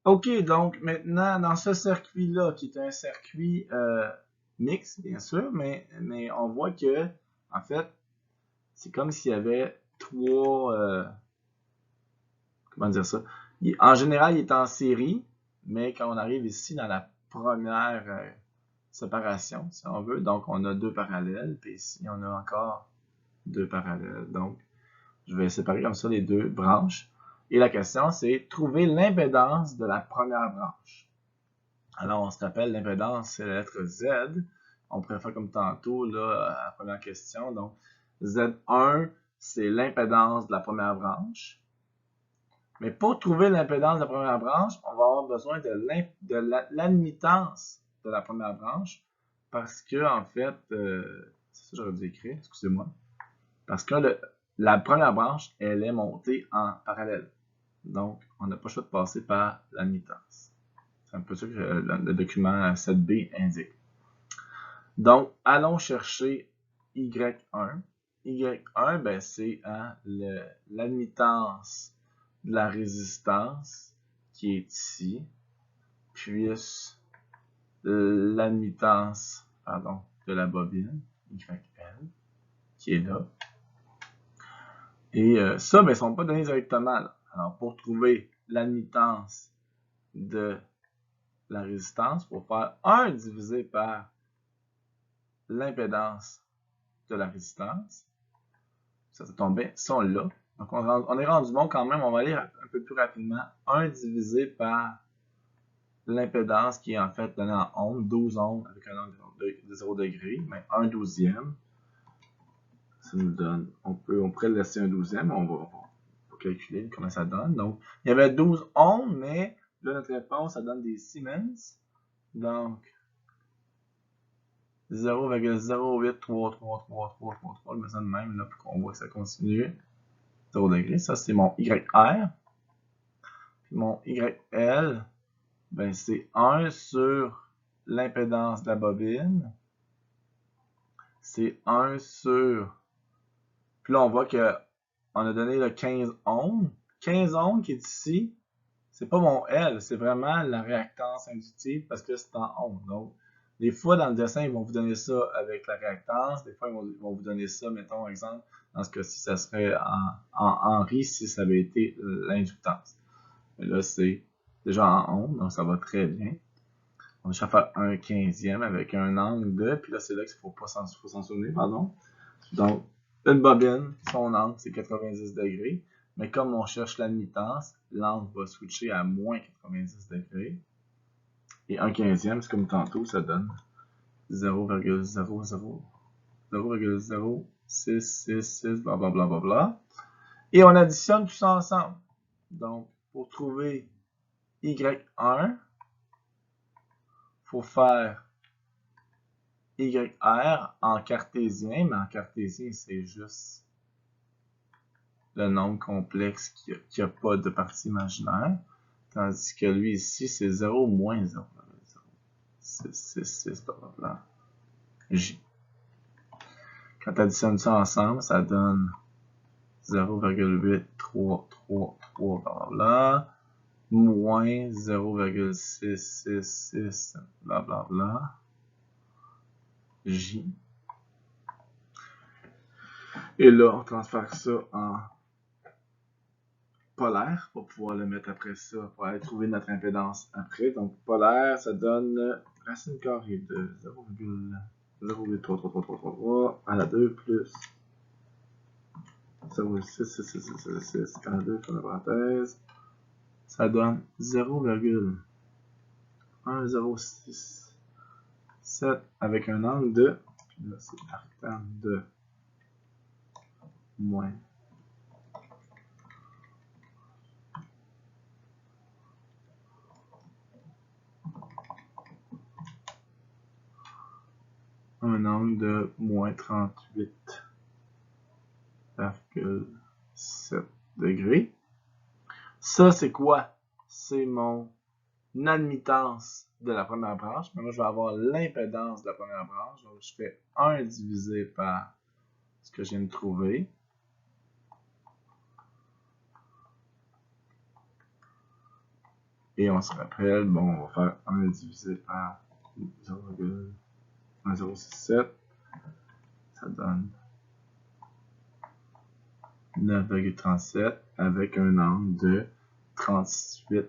OK, donc maintenant, dans ce circuit-là, qui est un circuit mixte, bien sûr, mais on voit que, en fait, c'est comme s'il y avait trois, comment dire ça? En général, il est en série, mais quand on arrive ici dans la première séparation, si on veut, donc on a deux parallèles, puis ici, on a encore deux parallèles. Donc, je vais séparer comme ça les deux branches. Et la question, c'est trouver l'impédance de la première branche. Alors, on se rappelle, l'impédance, c'est la lettre Z. On pourrait faire comme tantôt, là, la première question. Donc, Z1, c'est l'impédance de la première branche. Mais pour trouver l'impédance de la première branche, on va avoir besoin de l'admittance de la première branche parce que, en fait, c'est ça que j'aurais dû écrire, excusez-moi. Parce que la première branche, elle est montée en parallèle. Donc, on n'a pas le choix de passer par l'admittance. C'est un peu ça que le document 7B indique. Donc, allons chercher Y1. Y1, ben, c'est hein, l'admittance de la résistance qui est ici, plus l'admittance de la bobine, YL, qui est là. Et ça, ben, ils ne sont pas donnés directement. Là. Alors, pour trouver l'admittance de la résistance, il faut faire 1 divisé par l'impédance de la résistance. Ça tombe bien, ça on l'a. Donc on est rendu bon quand même, on va aller un peu plus rapidement. 1 divisé par l'impédance qui est en fait donnée en ohms, 12 ohms avec un angle de 0 degré, mais 1 douzième. Ça nous donne, on pourrait laisser un douzième, on va calculer comment ça donne. Donc, il y avait 12 ohms, mais là, notre réponse, ça donne des Siemens. Donc, 0,08333333, je me sens de même là, pour qu'on voit que ça continue. 0 degré, ça c'est mon YR. Puis mon YL, ben c'est 1 sur l'impédance de la bobine. C'est 1 sur... Puis là, on voit que on a donné le 15 ohms. 15 ohms qui est ici, c'est pas mon L, c'est vraiment la réactance inductive parce que c'est en ohms. Donc, des fois, dans le dessin, ils vont vous donner ça avec la réactance. Des fois, ils vont vous donner ça, mettons, exemple, dans ce cas-ci, ça serait en Henry si ça avait été l'inductance. Mais là, c'est déjà en ohms, donc ça va très bien. On va faire un 15e avec un angle de, puis là, c'est là qu'il faut s'en souvenir, pardon. Donc, une bobine, son angle, c'est 90 degrés. Mais comme on cherche l'admittance, l'angle va switcher à moins 90 degrés. Et un 15e, c'est comme tantôt, ça donne 0,666, blablabla. Bla, bla, bla. Et on additionne tout ça ensemble. Donc, pour trouver Y1, il faut faire YR en cartésien, mais en cartésien, c'est juste le nombre complexe qui a pas de partie imaginaire. Tandis que lui ici, c'est 0 moins 0. 666, blablabla. J. Quand tu additionnes ça ensemble, ça donne 0,8333, blablabla, moins 0,666, blablabla, J. Et là, on transfère ça en polaire pour pouvoir le mettre après ça, pour aller trouver notre impédance après. Donc, polaire, ça donne racine carrée de 0,0833333 à la 2 plus 0,66666 à la 2 sur la parenthèse. Ça donne 0,1067 avec un angle de, puis là c'est arctane de moins un angle de moins 38,7 degrés. Ça, c'est quoi? C'est mon admittance de la première branche. Mais moi, je vais avoir l'impédance de la première branche. Donc, je fais 1 divisé par ce que je viens de trouver. Et on se rappelle, bon, on va faire 1 divisé par 0,1067. Ça donne 9,37 avec un angle de 38,7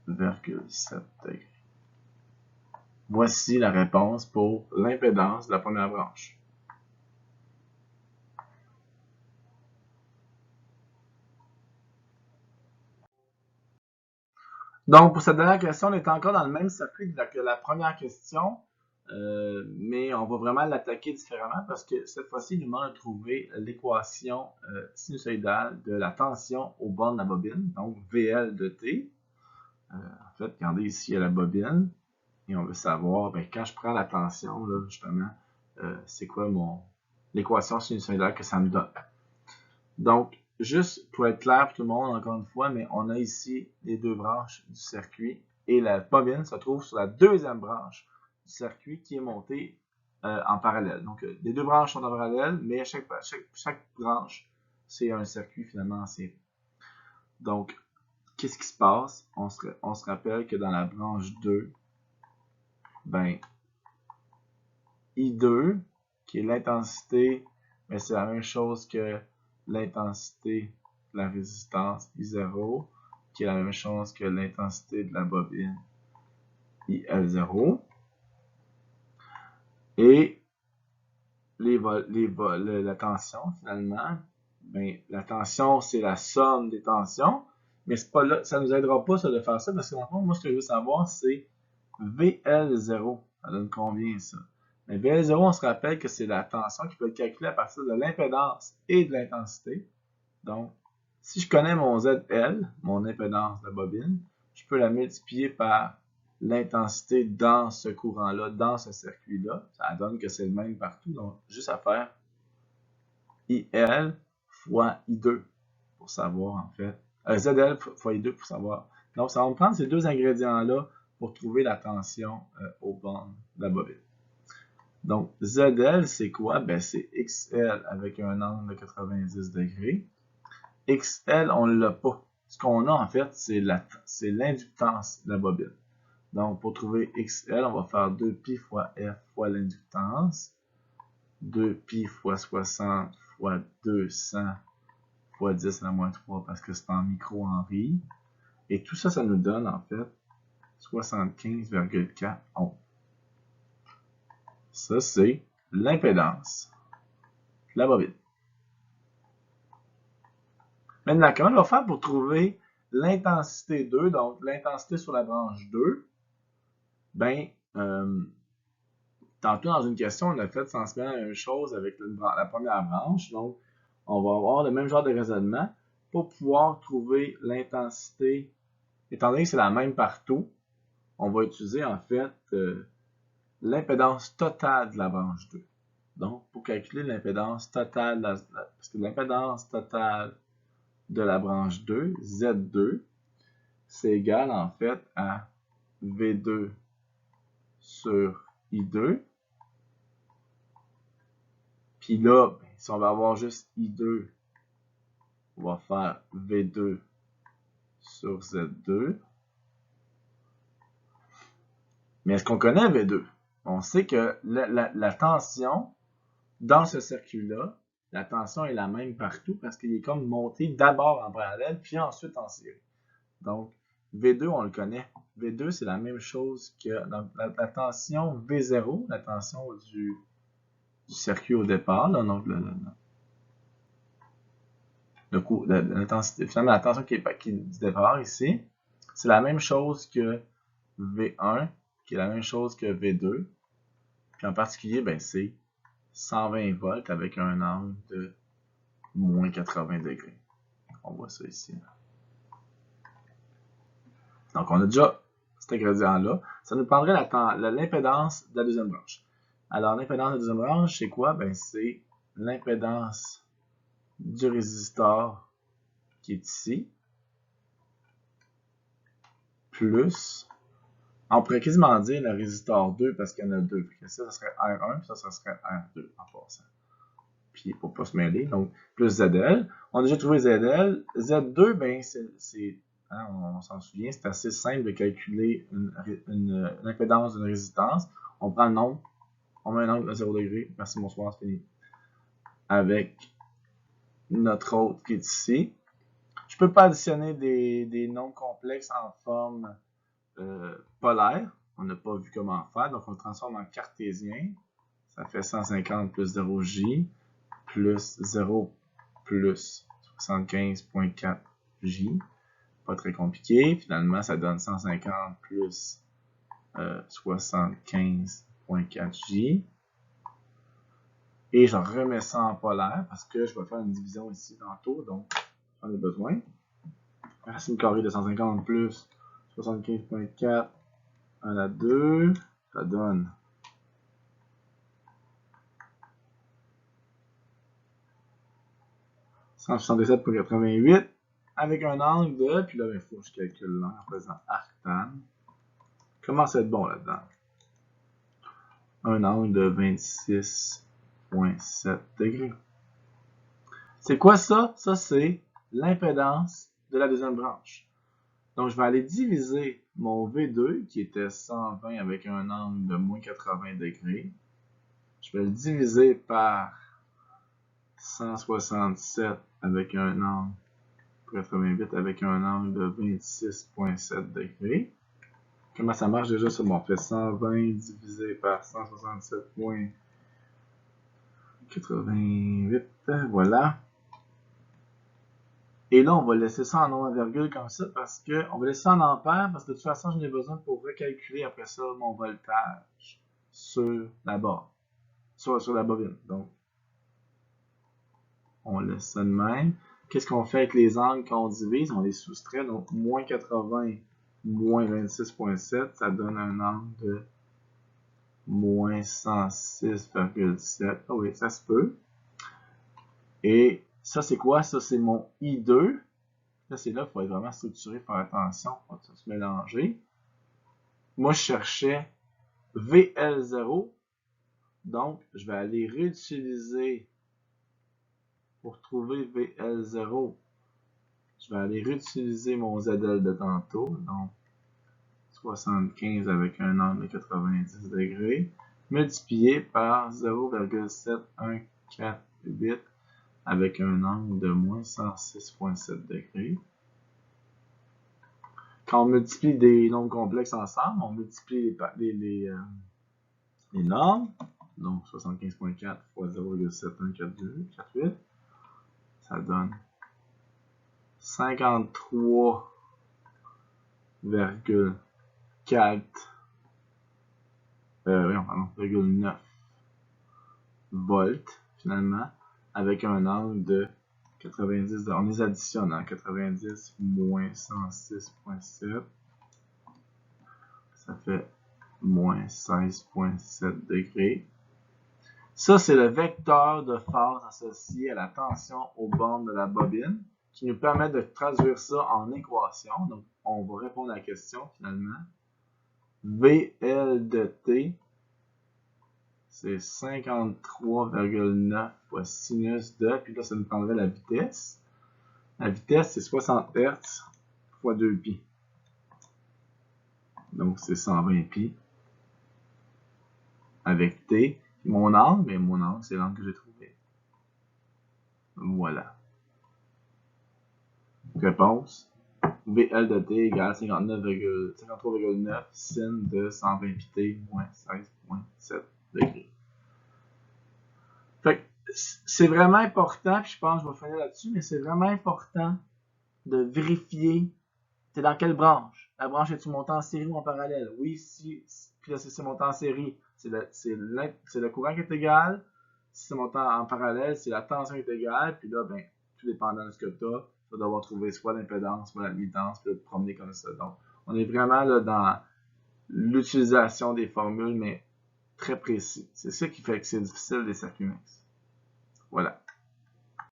degrés. Voici la réponse pour l'impédance de la première branche. Donc, pour cette dernière question, on est encore dans le même circuit que la première question, mais on va vraiment l'attaquer différemment parce que cette fois-ci, il nous demande de trouver l'équation sinusoïdale de la tension au bord de la bobine, donc VL de T. En fait, regardez ici, il y a la bobine, et on veut savoir, ben, quand je prends la tension, là, justement, c'est quoi l'équation sinusoïdale que ça me donne. Donc, juste pour être clair pour tout le monde, encore une fois, mais on a ici les deux branches du circuit et la bobine se trouve sur la deuxième branche du circuit qui est montée en parallèle. Donc, les deux branches sont en parallèle, mais chaque branche, c'est un circuit finalement en série. Donc, qu'est-ce qui se passe? On se rappelle que dans la branche 2, ben, I2, qui est l'intensité, mais c'est la même chose que l'intensité de la résistance I0, qui est la même chose que l'intensité de la bobine IL0. Et la tension, finalement, ben, la tension, c'est la somme des tensions, mais c'est pas là, ça ne nous aidera pas ça, de faire ça, parce que dans le fond, moi, ce que je veux savoir, c'est VL0. Ça donne combien, ça? Mais VL0, on se rappelle que c'est la tension qui peut être calculée à partir de l'impédance et de l'intensité. Donc, si je connais mon ZL, mon impédance de bobine, je peux la multiplier par l'intensité dans ce courant-là, dans ce circuit-là. Ça donne que c'est le même partout. Donc, juste à faire IL fois I2 pour savoir, en fait. ZL fois I2 pour savoir. Donc, ça va me prendre ces deux ingrédients-là pour trouver la tension aux bornes de la bobine. Donc, ZL, c'est quoi? Ben, c'est XL avec un angle de 90 degrés. XL, on ne l'a pas. Ce qu'on a, en fait, c'est l'inductance de la bobine. Donc, pour trouver XL, on va faire 2pi fois F fois l'inductance. 2pi fois 60 fois 200 fois 10 à la moins 3 parce que c'est en micro-henri. Et tout ça, ça nous donne, en fait, 75,4 ohms. Ça, c'est l'impédance de la bobine. Maintenant, comment on va faire pour trouver l'intensité 2, donc l'intensité sur la branche 2? Ben, tantôt dans une question, on a fait sensiblement la même chose avec la première branche. Donc, on va avoir le même genre de raisonnement pour pouvoir trouver l'intensité. Étant donné que c'est la même partout, on va utiliser en fait l'impédance totale de la branche 2. Donc, pour calculer l'impédance totale, parce que l'impédance totale de la branche 2, Z2, c'est égal en fait à V2 sur I2. Puis là, si on va avoir juste I2, on va faire V2 sur Z2. Mais est-ce qu'on connaît V2? On sait que la tension dans ce circuit-là, la tension est la même partout parce qu'il est comme monté d'abord en parallèle, puis ensuite en série. Donc, V2, on le connaît. V2, c'est la même chose que la tension V0, la tension du circuit au départ, là, donc l'intensité, finalement, la tension qui est du départ ici, c'est la même chose que V1, qui est la même chose que V2. Puis en particulier, ben, c'est 120 volts avec un angle de moins 80 degrés. On voit ça ici. Donc, on a déjà cet ingrédient-là. Ça nous prendrait l'impédance de la deuxième branche. Alors, l'impédance de la deuxième branche, c'est quoi? Ben, c'est l'impédance du résistor qui est ici, plus, on pourrait quasiment dire le résistor 2 parce qu'il y en a deux. Ça serait R1, puis ça serait R2 en passant. Puis pour ne pas se mêler, donc plus ZL. On a déjà trouvé ZL. Z2, ben, c'est Hein, on s'en souvient, c'est assez simple de calculer une impédance d'une résistance. On prend le nombre, on met un angle de 0 degré. Merci, bonsoir, c'est fini. Avec notre autre qui est ici. Je ne peux pas additionner des nombres complexes en forme polaire. On n'a pas vu comment faire, donc on le transforme en cartésien. Ça fait 150 plus 0j plus 0 plus 75.4j. Pas très compliqué. Finalement, ça donne 150 plus 75.4j. Et je remets ça en polaire parce que je vais faire une division ici tantôt, donc j'en ai besoin. Racine carrée de 150 plus 75.4 1 à 2, ça donne 167.88 avec un angle de, puis là, il faut que je calcule l'angle en faisant arctan. Comment ça va être bon là-dedans? Un angle de 26.7 degrés. C'est quoi ça? Ça, c'est l'impédance de la deuxième branche. Donc, je vais aller diviser mon V2, qui était 120 avec un angle de moins 80 degrés. Je vais le diviser par 167 avec un angle 88 avec un angle de 26.7 degrés. Comment ça marche déjà ça? Bon, on fait 120 divisé par 167.88. Voilà. Et là, on va laisser ça en nombre virgule comme ça parce que on va laisser ça en ampères parce que de toute façon, j'en ai besoin pour recalculer après ça mon voltage sur la barre, sur la bobine. Donc, on laisse ça de même. Qu'est-ce qu'on fait avec les angles qu'on divise? On les soustrait. Donc, moins 80, moins 26.7, ça donne un angle de moins 106,7. Ah oui, ça se peut. Et ça, c'est quoi? Ça, c'est mon I2. Là, c'est là qu'il faut être vraiment structuré, faire attention, pour pas se mélanger. Moi, je cherchais VL0. Donc, je vais aller réutiliser pour trouver VL0. Je vais aller réutiliser mon ZL de tantôt. Donc, 75 avec un angle de 90 degrés, multiplié par 0,7148 avec un angle de moins 106,7 degrés. Quand on multiplie des nombres complexes ensemble, on multiplie les normes. Donc 75.4 fois 0,7148, ça donne 53,9 volts finalement, avec un angle de 90, on les additionne, hein, 90 moins 106.7, ça fait moins 16.7 degrés. Ça, c'est le vecteur de phase associé à la tension aux bornes de la bobine qui nous permet de traduire ça en équation. Donc, on va répondre à la question finalement. VL de T, c'est 53,9 fois sinus de, puis là, ça nous prendrait la vitesse. La vitesse, c'est 60 Hz fois 2 pi. Donc, c'est 120 pi avec T. Mon angle, mais mon angle, c'est l'angle que j'ai trouvé. Voilà. Réponse. VL de T égale 53,9 sin de 120 pi T moins 16,7 degrés. Fait que c'est vraiment important, puis je pense que je vais finir là-dessus, mais c'est vraiment important de vérifier t'es dans quelle branche. La branche est-tu montée en série ou en parallèle? Oui, si, puis là, si c'est monté en série, c'est le courant qui est égal. Si c'est monté en parallèle, c'est la tension qui est égale. Puis là, ben, tout dépendant de ce que tu as, tu vas devoir trouver soit l'impédance, soit l'admittance, puis là, te promener comme ça. Donc, on est vraiment là dans l'utilisation des formules, mais très précis. C'est ça qui fait que c'est difficile des circuits mixtes. Voilà.